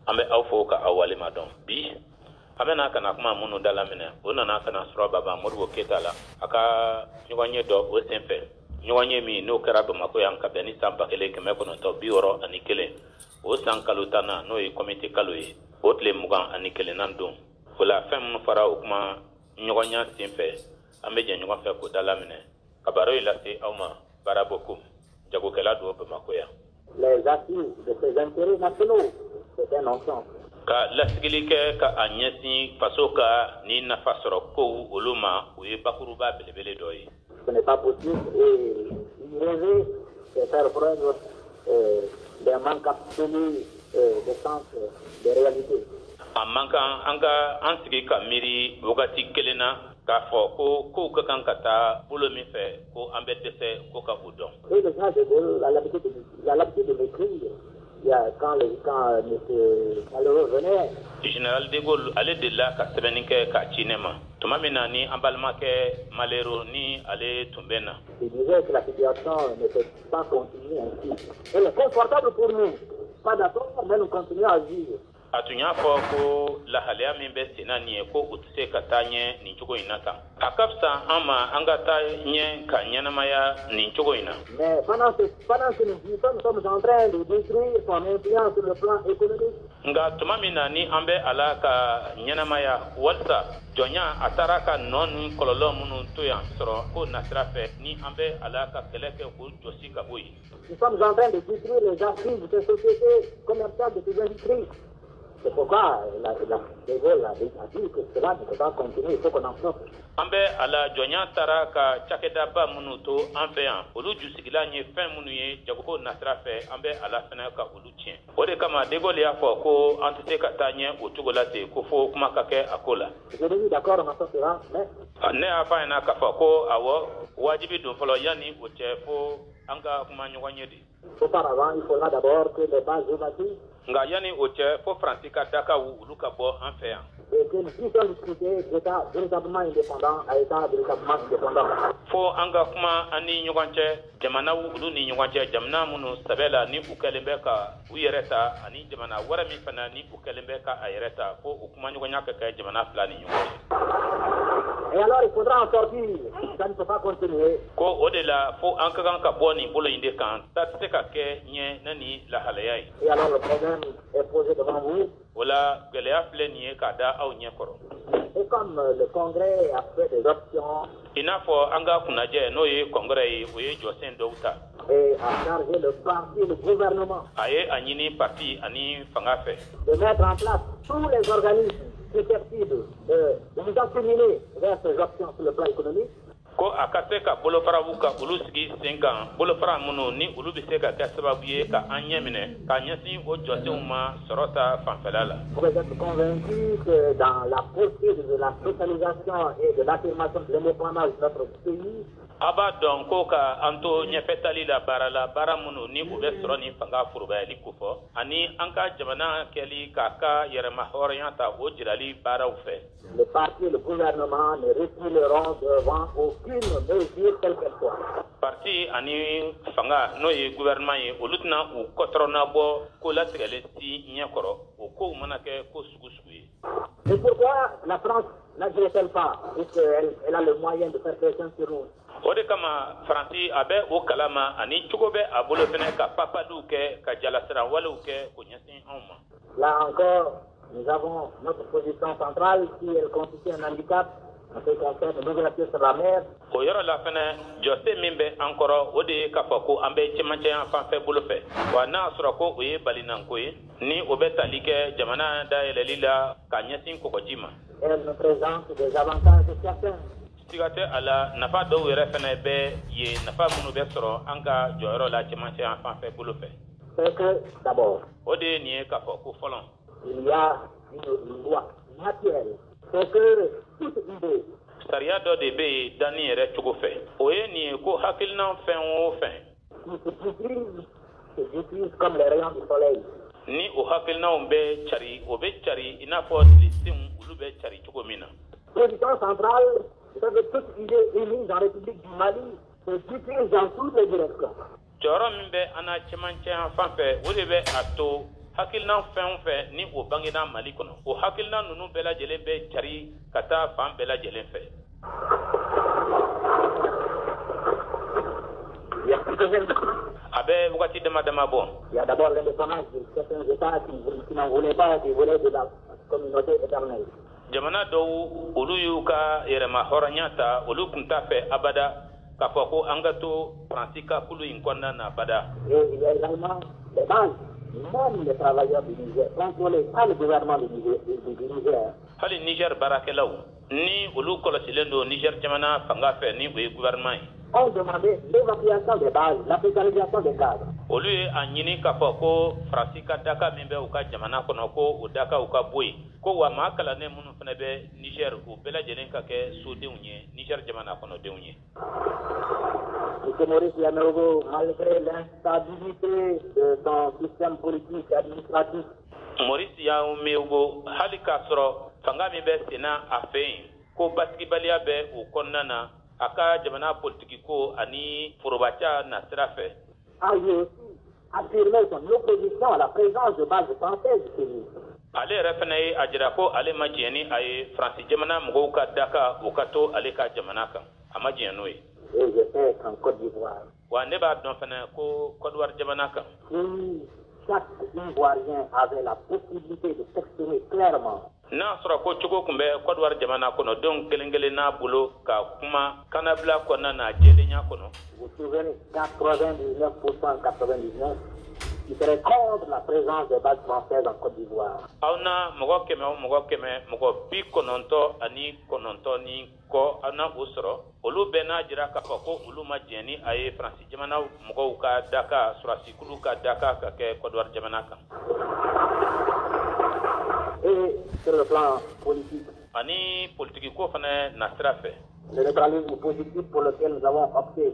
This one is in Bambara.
an bɛ aw fo ka aw walima dɔn bi an bɛna kana kuma minnu da laminɛ o nana kana sɔrɔ baba Modibo Keyita la a ka ɲɔgɔnye dɔ o senfɛ ɲɔgɔnye min n'o kɛra Bamakɔ yan ka bɛn ni san 1961 o san kalo 10 n'o ye komite kalo ye o tile 21 don o la fɛn minnu fara o kuma ɲɔgɔnya senfɛ an bɛ jɛ ɲɔgɔn fɛ k'o da laminɛ ka baro yi lase aw ma Baraboko jagokɛla don Bamakɔ yan. Les acquis de ces intérêts nationaux, c'est un ensemble. Ka lasigili kɛ ka a ɲɛsin faso ka ni nafa sɔrɔ kow olu ma o ye bakuruba belebele dɔ ye. Ce n'est pas possible et rêver de faire preuve d'un manque absolu de sens de réalité. A man kan an sigi ka miiri wagati kelen na k'a fɔ ko kow ka kan ka taa bolo min fɛ ko an bɛ dɛsɛ ko ka o dɔn. Et le général de Gaulle a l'habitude de m'écrire. Quand M. Malheureux venait. Général de Gaulle ale delila ka sɛbɛnni kɛ k'a ci ne ma tuma min na ni an balimakɛ Malheureux ni ale tun bɛ na. Il disait que la situation ne peut pas continuer ainsi. Elle est confortable pour nous. Pas d'accord, mais nous continuons à vivre. A tun y'a fɔ ko lahalaya min bɛ sen na nin ye ko u tɛ se ka taa ɲɛ nin cogo in na tan. A ka fisa an ma an ka taa ɲɛ ka ɲɛnamaya nin cogo in na. Mais pendant que nous vivons, nous sommes en train de détruire son influence sur le plan économique. Nka tuma min na ni an bɛ a la ka ɲɛnamaya walisa jɔnya a taara ka nɔ ni kɔlɔlɔ minnu to yan sɔrɔ ko nasira fɛ ni an bɛ a la ka kɛlɛ kɛ k'o jɔsi ka bɔ yen. Nous sommes en train de détruire les actifs de ces sociétés commerciales, de ces industries. C'est pourquoi De Gaulle a dit que cela ne peut pas continuer, il faut qu'on en sorte. An bɛ a la jɔnya taara ka cakɛdaba minnu to an fɛ yan olu jusigilan ye fɛn minnu ye jagoko nasira fɛ an bɛ a la fɛnɛ ka olu tiɲɛ. O de kama De Gaulle y'a fɔ ko an tɛ se ka taa ɲɛ o cogo la ten ko fo kuma ka kɛ a ko la. Je dis d'accord, on en sortira, mais ne y'a fɔ a ɲɛna k'a fɔ ko awɔ wajibi don fɔlɔ yanni o cɛ fo an ka kuma ɲɔgɔn ye de. Auparavant, il faudra d'abord que les bases bâties. Nka yanni o cɛ fo Faransi ka dakaw olu ka bɔ an fɛ yan. Et que nous puissions discuter d'État véritablement indépendant à État véritablement indépendant. Fo an ka kuma an ni ɲɔgɔn cɛ jamanaw olu ni ɲɔgɔn cɛ jamana minnu sɛbɛ la ni u kɛlen bɛ ka u yɛrɛ ta ani jamana wɛrɛ min fana ni u kɛlen bɛ ka a yɛrɛ ta fo u kuma ɲɔgɔnya ka kɛ jamana fila ni ɲɔgɔn cɛ. Et alors il faudra en sortir, ça ne peut pas continuer. Ko o de la fo an ka kan ka bɔ nin bolo in de kan ta tɛ se ka kɛ ɲɛ na ni lahalaya ye. Et alors le problème est posé devant vous. O la gɛlɛya filɛ nin ye k'a da aw ɲɛ kɔrɔ. Et comme le Congrès a fait des options. I n'a fɔ an ka kunnajɛ n'o ye Congrès ye o ye jɔsen dɔw ta. Et a chargé le parti, le gouvernement. A ye a ɲini parti ani fanga fɛ. De mettre en place tous les organismes susceptibles de nous acheminer vers ces options sur le plan économique. Ko a ka se ka bolofaraw ka olu sigi sen kan bolofara minnu ni olu bɛ se ka kɛ sababu ye ka an ɲɛ minɛ ka ɲɛsin o jɔsenw ma sɔrɔ ta fanfɛla la. Vous êtes convaincu que dans la poursuite de la spécialisation et de l'affirmation de l'indépendance de notre pays. A b'a dɔn ko ka an to ɲɛfɛtali la baara minnu ni u bɛ sɔrɔ ni fanga furubayali ko fɔ ani an ka jamana kɛli k'a ka yɛrɛma hɔrɔnya ta o jirali baaraw fɛ. Le parti et le gouvernement ne reculeront devant aucune mesure quelle qu'elle soit. Parti ani fanga n'o ye gouvernement ye olu tɛna u kɔtɔrɔna bɔ ko latigɛlen si ɲɛkɔrɔ o kow mana kɛ ko sugu sugu ye. Et pourquoi la France n'agirait-elle pas puisqu'elle a le moyen de faire pression sur nous? O de kama Faransi a bɛ o kalama ani cogo bɛ a bolo fɛnɛ ka papaliw kɛ ka jalasirawalew kɛ k'o ɲɛsin anw ma. Là encore, nous avons notre position centrale si elle constitue un handicap en ce qui concerne l'ouverture sur la mer. O yɔrɔ la fɛnɛ jɔsen min bɛ an kɔrɔ o de ye k'a fɔ ko an bɛ cɛmancɛ yan fanfɛ bolo fɛ wa n'a sɔrɔ ko o ye balinanko ye ni o bɛ tali kɛ jamana dayɛlɛli la ka ɲɛsin kɔgɔji ma. Elle nous présente des avantages certains. Siga tɛ a la nafa dɔw yɛrɛ fɛnɛ bɛ ye nafa minnu bɛ sɔrɔ an ka jɔyɔrɔ la cɛmancɛ yan fanfɛ bolo fɛ. C'est que d'abord. O de ye nin ye k'a fɔ ko fɔlɔ. Il y a une loi naturelle. C'est que toute idée. Sariya dɔ de bɛ yen danni yɛrɛ cogo fɛ. O ye nin ye ko hakilina fɛn o fɛn. Se diffuse comme les rayons du soleil. Ni o hakilinaw bɛ cari o bɛ cari i n'a fɔ tilisenw olu bɛ cari cogo min na. Position centrale. Vous savez, toute idée émise en République du Mali se diffuse dans toutes les directions. Jɔyɔrɔ min bɛ an na cɛmancɛ yan fan fɛ o de bɛ a to hakilina fɛn o fɛn ni o bangena Mali kɔnɔ o hakilina ninnu bɛɛ lajɛlen bɛ cari ka taa fan bɛɛ lajɛlen fɛ. A bɛ wagati dama dama bɔ. Il y a d'abord l'indépendance de certains États qui n'en voulaient pas, qui voulaient de la communauté éternelle. Jamana dɔw olu y'u ka yɛrɛma hɔrɔnya ta olu tun t'a fɛ abada k'a fɔ ko an ka to Faransi ka kulu in kɔnɔna na abada. Et il y a également les bases, même les travailleurs du Niger, contrôlés par le gouvernement du Niger. Hali Niger baarakɛlaw ni olu kɔlɔsilen don Niger jamana fanga fɛ ni o ye gouvernement ye. On demandait l'évacuation des bases, la précarisation des cadres. Olu ye a ɲini k'a fɔ ko Faransi ka daka min bɛ u ka jamana kɔnɔ ko o daka u ka bɔ yen ko wa maa kalannen minnu fana bɛ Niger u bɛɛ lajɛlen ka kɛ sodenw ye Niger jamana kɔnɔdenw ye. M. Maurice Yamerogo, malgré l'instabilité de son système politique et administratif, Maurice Yamerogo hali k'a sɔrɔ fanga min bɛ senna a fɛ yen ko basigibaliya bɛ o kɔnɔna na a ka jamana politiki ko ani forobaca na sira fɛ. a aussi affirmé son opposition à la présence de bases françaises chez lui. Ale yɛrɛ fana ye a jira ko ale ma jɛn ni a ye Faransi jamana mɔgɔw ka daka o ka to ale ka jamana kan a ma jɛn n'o ye. Et je sais qu'en Côte d'Ivoire, Wa ne b'a dɔn fana ko Côte d'Ivoire jamana kan. si chaque Ivoirien avait la possibilité de s'exprimer clairement, N'a sɔrɔ ko cogo kun bɛ Côte d'Ivoire jamana kɔnɔ denw kelen kelen n'a bolo ka kuma kanabila kɔnɔna na jɛlenya kɔnɔ. vous vous souvenez, 99%, 99%, qui serait contre la présence des bases françaises en Côte d'Ivoire. Aw na mɔgɔ kɛmɛ o mɔgɔ kɛmɛ mɔgɔ 99 ni kɔ aw na o sɔrɔ olu bɛɛ n'a jira k'a fɔ ko olu ma jɛn ni a ye Faransi jamana mɔgɔw ka daka sɔrɔsikulu ka daka ka kɛ Côte d'Ivoire jamana kan. Et sur le plan politique, Ani politiki ko fana na sira fɛ. le neutralisme positif pour lequel nous avons opté.